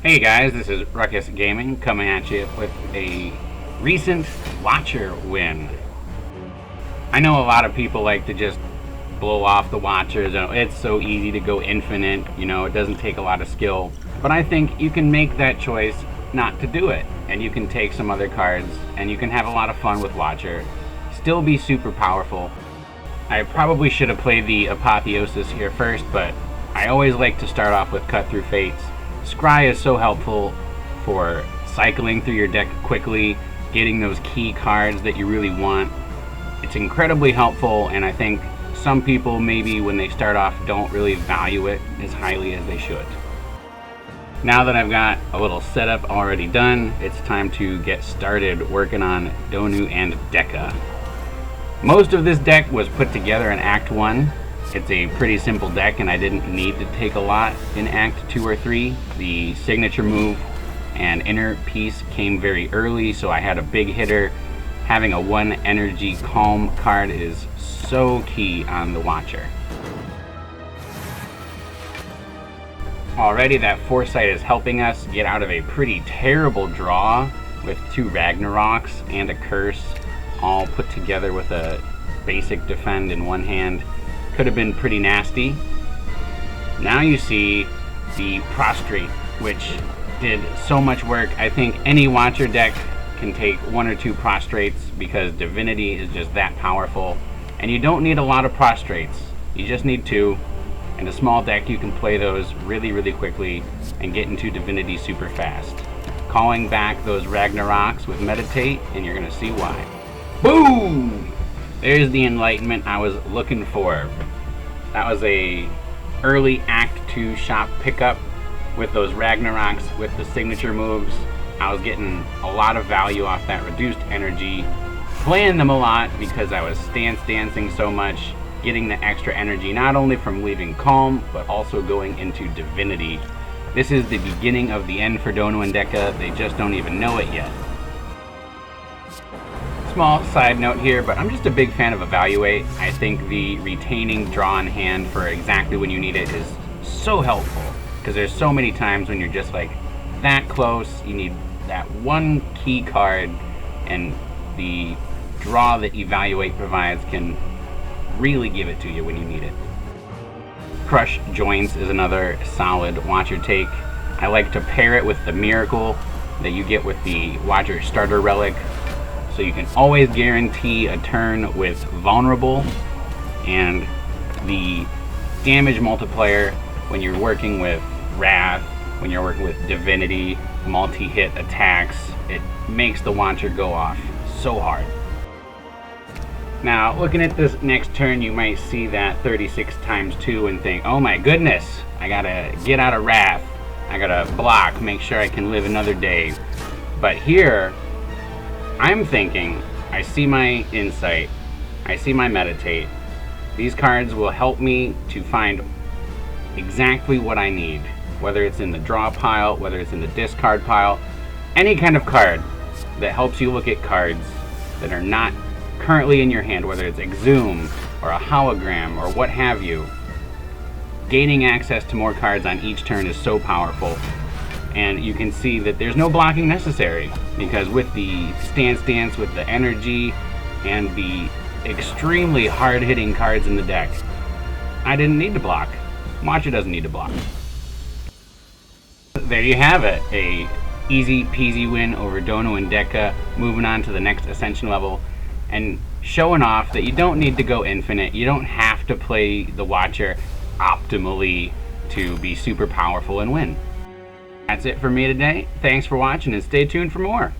Hey guys, this is Ruckus Gaming coming at you with a recent Watcher win. I know a lot of people like to just blow off the Watchers. It's so easy to go infinite, it doesn't take a lot of skill. But I think you can make that choice not to do it. And you can take some other cards and you can have a lot of fun with Watcher. Still be super powerful. I probably should have played the Apotheosis here first, but I always like to start off with Cut Through Fates. Scry is so helpful for cycling through your deck quickly, getting those key cards that you really want. It's incredibly helpful, and I think some people maybe when they start off don't really value it as highly as they should. Now that I've got a little setup already done, it's time to get started working on Donu and Deka. Most of this deck was put together in Act 1. It's a pretty simple deck and I didn't need to take a lot in Act 2 or 3. The signature move and inner piece came very early, so I had a big hitter. Having a 1 energy calm card is so key on the Watcher. Already that Foresight is helping us get out of a pretty terrible draw with 2 Ragnaroks and a Curse all put together with a basic defend in one hand. Could have been pretty nasty. Now you see the Prostrate, which did so much work. I think any Watcher deck can take 1 or 2 Prostrates because Divinity is just that powerful. And you don't need a lot of Prostrates. You just need 2. In a small deck you can play those really quickly and get into Divinity super fast. Calling back those Ragnaroks with Meditate and you're going to see why. Boom! There's the Enlightenment I was looking for. That was a early Act 2 shop pickup with those Ragnaroks with the signature moves. I was getting a lot of value off that reduced energy, playing them a lot because I was stance dancing so much, getting the extra energy not only from leaving Calm, but also going into Divinity. This is the beginning of the end for Donu and Deka. They just don't even know it yet. Small side note here, but I'm just a big fan of Evaluate. I think the retaining draw in hand for exactly when you need it is so helpful, because there's so many times when you're just like that close, you need that one key card, and the draw that Evaluate provides can really give it to you when you need it. Crush Joints is another solid Watcher take. I like to pair it with the Miracle that you get with the Watcher Starter Relic, so you can always guarantee a turn with Vulnerable, and the damage multiplier when you're working with Wrath, when you're working with Divinity, multi-hit attacks, it makes the Watcher go off so hard. Now, looking at this next turn, you might see that 36 times 2 and think, oh my goodness, I gotta get out of Wrath, I gotta block, make sure I can live another day. But here, I'm thinking, I see my Insight, I see my Meditate. These cards will help me to find exactly what I need, whether it's in the draw pile, whether it's in the discard pile, any kind of card that helps you look at cards that are not currently in your hand, whether it's Exhume or a Hologram or what have you. Gaining access to more cards on each turn is so powerful. And you can see that there's no blocking necessary, because with the Stance Dance, with the energy, and the extremely hard-hitting cards in the deck, I didn't need to block. Watcher doesn't need to block. There you have it, a easy peasy win over Donu and Deka, moving on to the next Ascension level, and showing off that you don't need to go infinite. You don't have to play the Watcher optimally to be super powerful and win. That's it for me today. Thanks for watching and stay tuned for more.